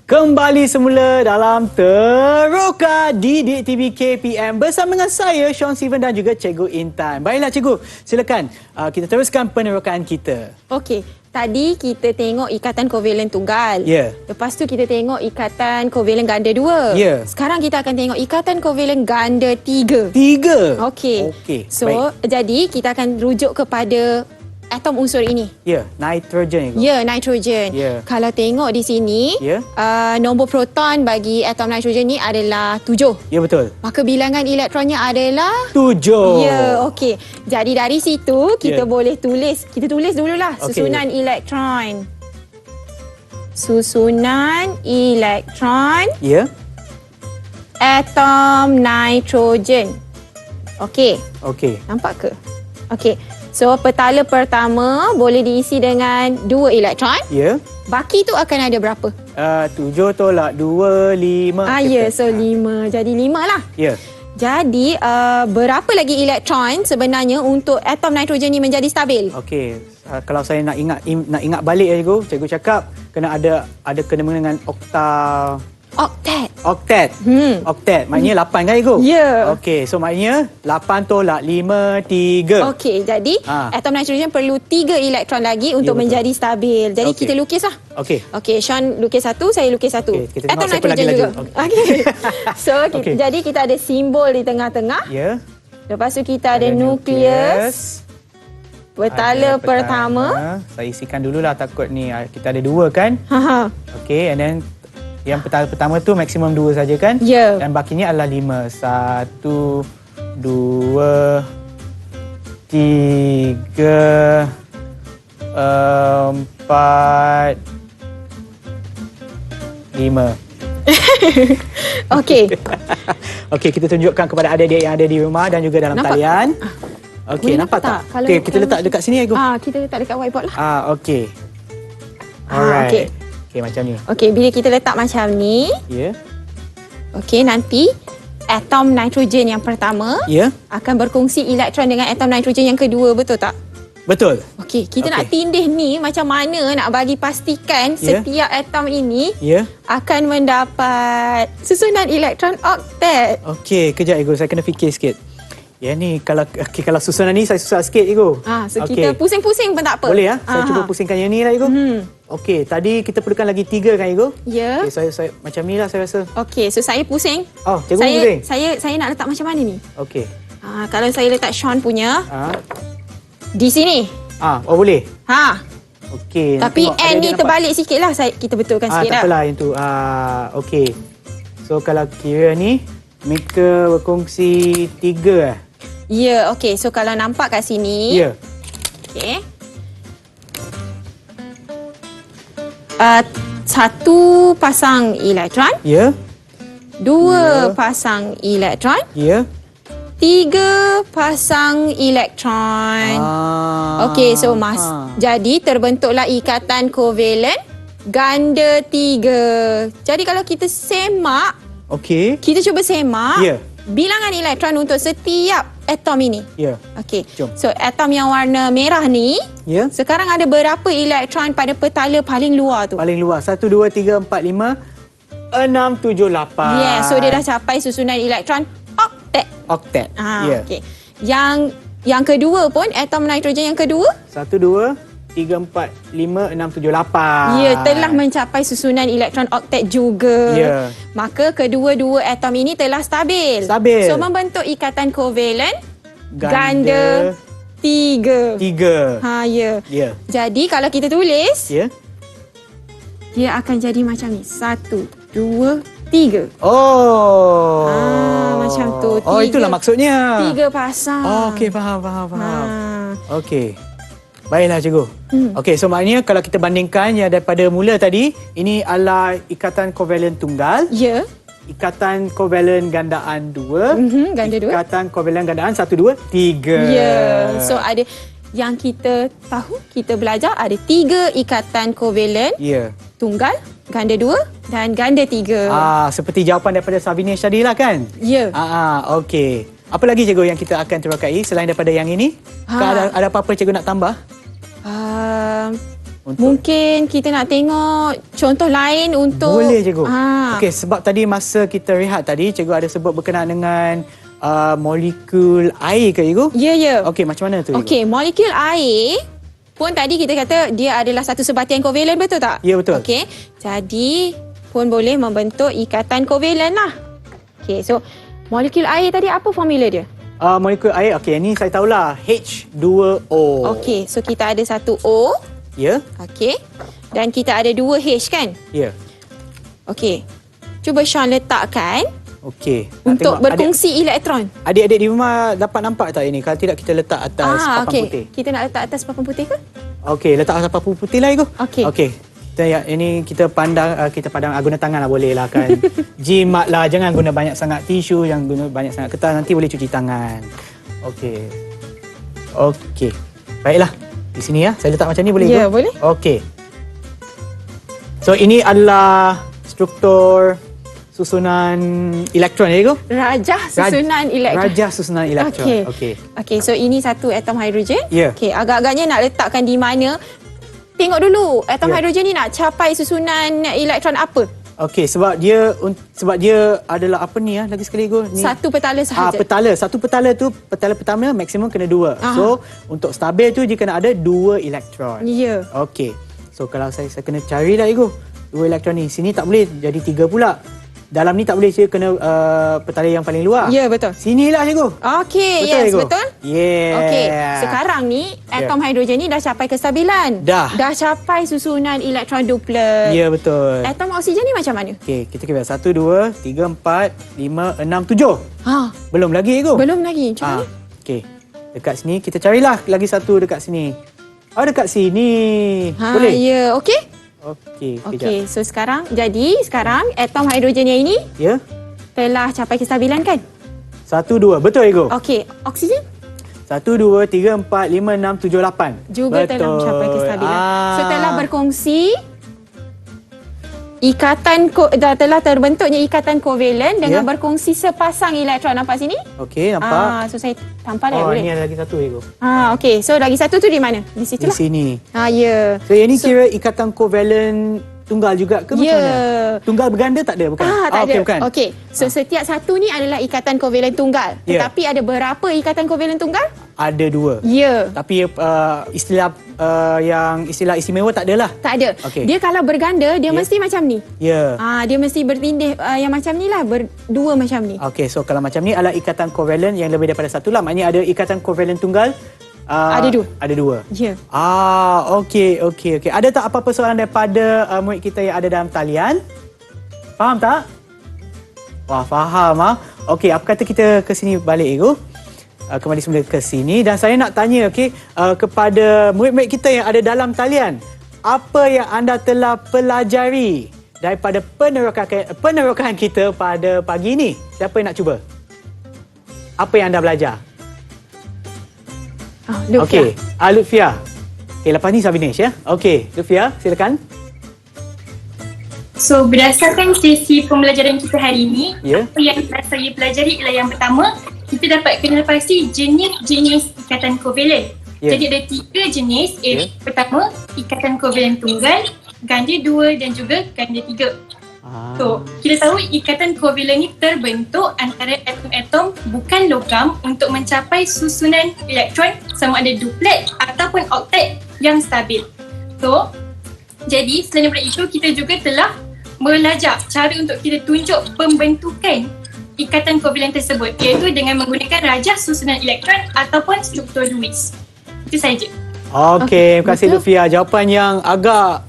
Kembali semula dalam Teroka Didik TV KPM bersama dengan saya, Sean Steven dan juga Cikgu Intan. Baiklah Cikgu, silakan kita teruskan penerokaan kita. Okey, tadi kita tengok ikatan kovalen tunggal. Ya. Lepas tu kita tengok ikatan kovalen ganda 2. Ya. Sekarang kita akan tengok ikatan kovalen ganda 3. 3. Okey. Okey, So, baik. jadi kita akan rujuk kepada atom unsur ini. Ya, nitrogen. Ya, nitrogen. Ya. Kalau tengok di sini, Ya. nombor proton bagi atom nitrogen ni adalah 7. Ya, betul. Maka bilangan elektronnya adalah 7. Ya, okey. Jadi dari situ kita Ya. boleh tulis. Kita tulis dululah Okey. susunan elektron. Susunan elektron Ya. atom nitrogen. Okey, Okey. nampak ke? Okey. So petala pertama boleh diisi dengan 2 elektron. Ya. Baki tu akan ada berapa? 7 tolak 2, 5. Ya, so 5. Jadi 5 lah. Ya. Jadi berapa lagi elektron sebenarnya untuk atom nitrogen ni menjadi stabil? Okey, kalau saya nak ingat balik cikgu cakap kena ada kena dengan Oktet. oktet. Oktet maknanya 8 kan cikgu? Ya. Okey, so maknanya 8 tolak 5, 3. Okey, jadi atom nitrogen perlu 3 elektron lagi untuk betul. menjadi stabil. Jadi Okey. kita lukislah. Okey. Okey, Sean lukis satu, saya lukis satu. Okey, kita tengok atom siapa lagi nitrogen juga. laju. Okey. So, Okey. jadi kita ada simbol di tengah-tengah. Ya. Lepas tu kita ada nukleus. Petala Ada pertama. Saya isikan dululah takut ni kita ada 2 kan? Ha. Okey, and then yang petala pertama tu maksimum 2 saja kan? Ya. Dan bakinya adalah 5. 1, 2, 3, 4, 5. Okey. Okey, kita tunjukkan kepada adik-adik yang ada di rumah dan juga dalam Nampak? talian. Okey, Boleh nampak tak? Kalau Okey, kita letak dekat sini kita letak dekat whiteboard lah. okey. Ah, Alright. okey. Okey, macam ni. Okey, bila kita letak macam ni, Ya. okey, nanti atom nitrogen yang pertama Ya. akan berkongsi elektron dengan atom nitrogen yang kedua, betul tak? Betul. Okey, kita Okey. nak tindih ni macam mana nak bagi pastikan Ya. setiap atom ini Ya. akan mendapat susunan elektron oktet. Okey, kejap Ego, saya kena fikir sikit. Ya ni kalau susunan ni saya susah sikit Ego. So kita pusing-pusing pun tak apa. Boleh Saya cuba pusingkan yang ni lah Ego. Okey, tadi kita perlukan lagi 3 kan Ego? Ya. Okey, saya macam ni lah saya rasa. Okey, so saya pusing. Oh, cikgu pusing. Saya nak letak macam mana ni? Okey. Kalau saya letak Sean punya di sini. Boleh. Okey. nak Tapi tengok N ni adik-adik nampak. terbalik sikit lah. Kita betulkan sikit tak lah. apalah yang tu. Okey. So kalau kira ni mereka berkongsi 3 Ya, okey. So kalau nampak kat sini. Ya. Okey. Satu pasang elektron, Ya. 2 pasang elektron, Ya. 3 pasang elektron. Okey, so jadi terbentuklah ikatan kovalen ganda 3. Jadi kalau kita semak, Okey. kita cuba semak Ya. bilangan elektron untuk setiap atom ini. Ya. Okey. Jom. So atom yang warna merah ni Ya. sekarang ada berapa elektron pada petala paling luar tu? Paling luar 1 2 3 4 5 6 7 8. Yeah, so dia dah capai susunan elektron oktet. Oktet. Ya. Okey. Yang kedua pun atom nitrogen yang kedua 1 2 3 4 5 6 7 8. ia telah mencapai susunan elektron oktet juga. Ya. Maka kedua-dua atom ini telah stabil. Stabil. So membentuk ikatan kovalen Ganda 3. 3. Ya. Ya. Jadi kalau kita tulis, Ya. dia akan jadi macam ni. 1, 2, 3. Oh. Macam tu. Oh, itulah maksudnya. 3 pasang. Okey, faham. Okey. Baiklah cikgu. Okey, so maknanya kalau kita bandingkan yang daripada mula tadi, ini adalah ikatan kovalen tunggal, Ya. ikatan kovalen gandaan 2, Ganda 2. ikatan kovalen gandaan 1 2 3. Ya. So ada yang kita tahu, kita belajar ada 3 ikatan kovalen Ya. tunggal, ganda 2 dan ganda 3. Seperti jawapan daripada Savinesh tadi lah kan? Ya. Okey. Apa lagi cikgu yang kita akan terokai selain daripada yang ini? Ada apa-apa cikgu nak tambah? Mungkin kita nak tengok contoh lain untuk... Boleh cikgu. Ah. Okey, sebab tadi masa kita rehat tadi, cikgu ada sebut berkenaan dengan molekul air ke cikgu? Ya, ya. Okey, macam mana tu cikgu? Okey, molekul air pun tadi kita kata dia adalah satu sebatian kovalen, betul tak? Ya, betul. Okey, jadi pun boleh membentuk ikatan kovalen lah. Okey, so molekul air tadi apa formula dia? Molekul air, okey, ni saya tahulah, H2O. Okey, so kita ada satu O. Ya? Okey. Dan kita ada 2 H kan? Ya. Okey. Cuba Sean letakkan Okey. Nak untuk tengok berkongsi elektron. Adik-adik di rumah dapat nampak tak ini? Kalau tidak kita letak atas papan okey. putih. Kita nak letak atas papan putih ke? Okey, letak atas papan putih lah cikgu. Okey. Okey. Ini kita pandang guna tangan lah, boleh lah kan. Jimat lah, jangan guna banyak sangat tisu, jangan guna banyak sangat kertas, nanti boleh cuci tangan. Okey. Okey. Baiklah. Di sini ya, saya letak macam ni boleh Ya, cikgu? boleh. Okey. So ini adalah struktur susunan elektron ya cikgu? Rajah susunan elektron. Rajah susunan elektron. Okey. Okey. Okey, so ini satu atom hidrogen. Ya. Okey, agak-agaknya nak letakkan di mana? Tengok dulu, atom Ya. hidrogen ni nak capai susunan elektron apa? Okey, sebab dia adalah apa ni lagi sekali cikgu? Ni Satu petala sahaja. petala. Satu petala tu, petala pertama maksimum kena 2. Aha. So, untuk stabil tu dia kena ada 2 elektron. Ya. Okey. So, kalau saya kena carilah cikgu. 2 elektron ni. Sini tak boleh jadi 3 pula. Dalam ni tak boleh, saya kena petala yang paling luar. Ya, betul. Sinilah cikgu. Okey, Betul, yes, cikgu? betul. Yeah. Okey, sekarang ni atom hidrogen ni dah capai kestabilan. Dah. Dah capai susunan elektron duplet. Ya, betul. Atom oksigen ni macam mana? Okey, kita kira 1, 2, 3, 4, 5, 6, 7. Ha, Belum lagi cikgu. belum lagi. Macam mana? Okey. Dekat sini kita carilah lagi satu dekat sini. Dekat sini. Ha, Boleh? ya, okey. Okey, Okey, so sekarang atom hidrogen yang ini Ya. telah capai kestabilan kan? 1, 2. Betul cikgu. Okey, oksigen 1, 2, 3, 4, 5, 6, 7, 8. juga Betul. telah mencapai kestabilan. So Ah. telah berkongsi telah terbentuknya ikatan kovalen dengan Ya. berkongsi sepasang elektron. Nampak sini? Okey, nampak. So saya tampal boleh? Ni ada lagi satu cikgu. Okey, so lagi satu tu di mana? Di Di situ lah. sini. Ya. So yang ni kira ikatan kovalen tunggal juga ke macam Ya. mana? Tunggal berganda tak ada bukan? Tak ada. Okey, bukan. Okey. So setiap satu ni adalah ikatan kovalen tunggal. Ya. Tetapi ada berapa ikatan kovalen tunggal? Ada 2. Ya. Tapi istilah istimewa tak adalah. Tak ada. Okey. Dia kalau berganda dia Ya. mesti macam ni. Ya. Dia mesti bertindih yang macam ni lah, berdua macam ni. Okey, so kalau macam ni adalah ikatan kovalen yang lebih daripada satu lah. Maknanya ada ikatan kovalen tunggal. Ada 2. Ada 2. Ya. Okey. Ada tak apa-apa soalan daripada murid kita yang ada dalam talian? Faham tak? Wah, faham . Okey, apa kata kita ke sini balik, Ego? Kembali semula ke sini. Dan saya nak tanya, kepada murid-murid kita yang ada dalam talian. Apa yang anda telah pelajari daripada penerokan kita pada pagi ini? Siapa yang nak cuba? Apa yang anda belajar? Okey, Lutfia. Okey, lepas ni Sabinesh ya. Okey, Lutfia, silakan. So berdasarkan sesi pembelajaran kita hari ini, Ya. apa yang saya pelajari ialah yang pertama, kita dapat kenal pasti jenis-jenis ikatan kovalen. Ya. Jadi ada 3 jenis. Ya. Pertama, ikatan kovalen tunggal, ganda 2 dan juga ganda 3. So, kita tahu ikatan kovalen ni terbentuk antara atom-atom bukan logam untuk mencapai susunan elektron sama ada duplet ataupun oktet yang stabil. So, jadi selain daripada itu, kita juga telah belajar cara untuk kita tunjuk pembentukan ikatan kovalen tersebut, iaitu dengan menggunakan rajah susunan elektron ataupun struktur Lewis. Itu sahaja. Okey, terima kasih betul. Lutfia. Jawapan yang agak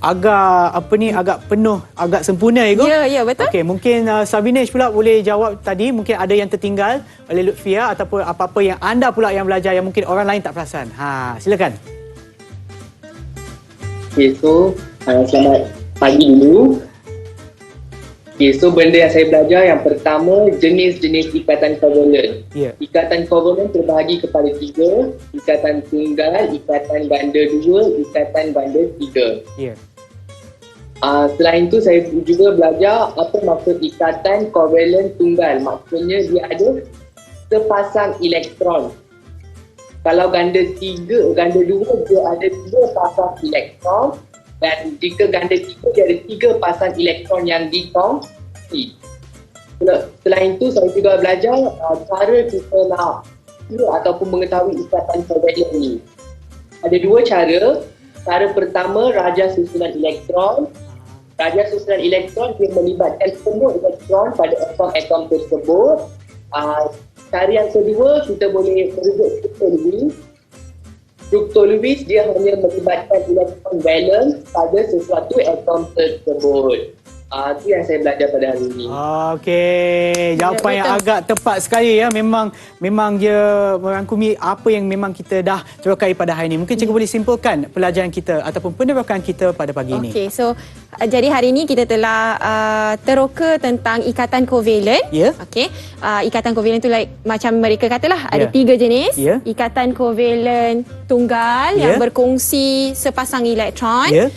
penuh, agak sempurna Ego. Ya, betul. Okey, mungkin Sabinesh pula boleh jawab tadi, mungkin ada yang tertinggal oleh Lutfia ataupun apa-apa yang anda pula yang belajar yang mungkin orang lain tak perasan. Silakan. Okay, so selamat pagi dulu. Okay, so benda yang saya belajar yang pertama, jenis-jenis ikatan kovalen. Ya. Ikatan kovalen terbahagi kepada 3, ikatan tunggal, ikatan ganda 2, ikatan ganda 3. Ya. Selain itu saya juga belajar apa maksud ikatan kovalen tunggal. Maksudnya dia ada sepasang elektron. Kalau ganda 2 dia ada 2 pasang elektron. Dan jika ganda 3, dia ada 3 pasang elektron yang dikongsi. Selain itu, saya juga belajar cara kita nak ataupun mengetahui ikatan kovalen ini. Ada 2 cara. Cara pertama, rajah susunan elektron. Rajah susunan elektron dia melibatkan semua elektron pada atom-atom tersebut. Cara yang kedua, kita boleh merujuk struktur Lewis. Struktur Lewis dia hanya melibatkan elektron valence pada sesuatu atom tersebut. Itu yang saya belajar pada hari ini. Okey, jawapan yang agak tepat sekali ya. Memang dia merangkumi apa yang memang kita dah terokai pada hari ini. Mungkin cikgu boleh simpulkan pelajaran kita ataupun penerokan kita pada pagi ini. Okey, so jadi hari ini kita telah teroka tentang ikatan kovalen. Ya. Okey. Ikatan kovalen tu like macam mereka katalah ada Ya. 3 jenis. Ya. Ikatan kovalen tunggal yang Ya. berkongsi sepasang elektron. Ya.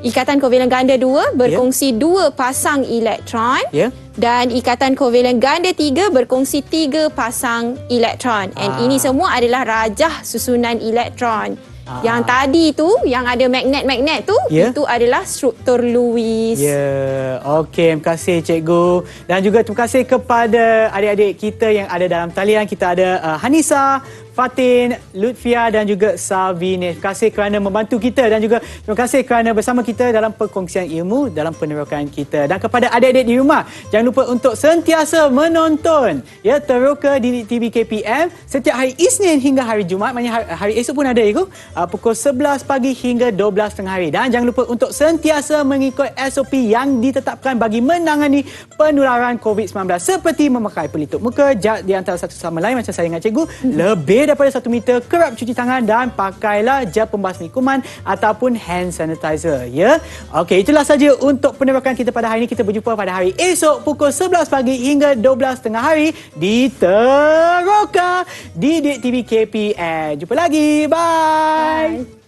Ikatan kovalen ganda 2 berkongsi 2 pasang elektron. Ya. Dan ikatan kovalen ganda 3 berkongsi 3 pasang elektron. And ini semua adalah rajah susunan elektron. Yang tadi tu, yang ada magnet-magnet tu, Ya. itu adalah struktur Lewis. Ya, okey. Terima kasih cikgu. Dan juga terima kasih kepada adik-adik kita yang ada dalam talian. Kita ada Hanisa, Fatin, Lutfia dan juga Savine. Terima kasih kerana membantu kita dan juga terima kasih kerana bersama kita dalam perkongsian ilmu dalam penerokan kita. Dan kepada adik-adik di rumah, jangan lupa untuk sentiasa menonton ya Teroka di TV KPM setiap hari Isnin hingga hari Jumaat. Maknanya hari esok pun ada cikgu. Pukul 11 pagi hingga 12 tengah hari. Dan jangan lupa untuk sentiasa mengikut SOP yang ditetapkan bagi menangani penularan COVID-19 seperti memakai pelitup muka, jarak di antara satu sama lain macam saya dengan cikgu, lebih daripada 1 meter, kerap cuci tangan dan pakailah gel pembasmi kuman ataupun hand sanitizer ya. Okey, itulah saja untuk penerokan kita pada hari ini. Kita berjumpa pada hari esok pukul 11 pagi hingga 12 tengah hari di Teroka di TV KPM. Jumpa lagi. Bye.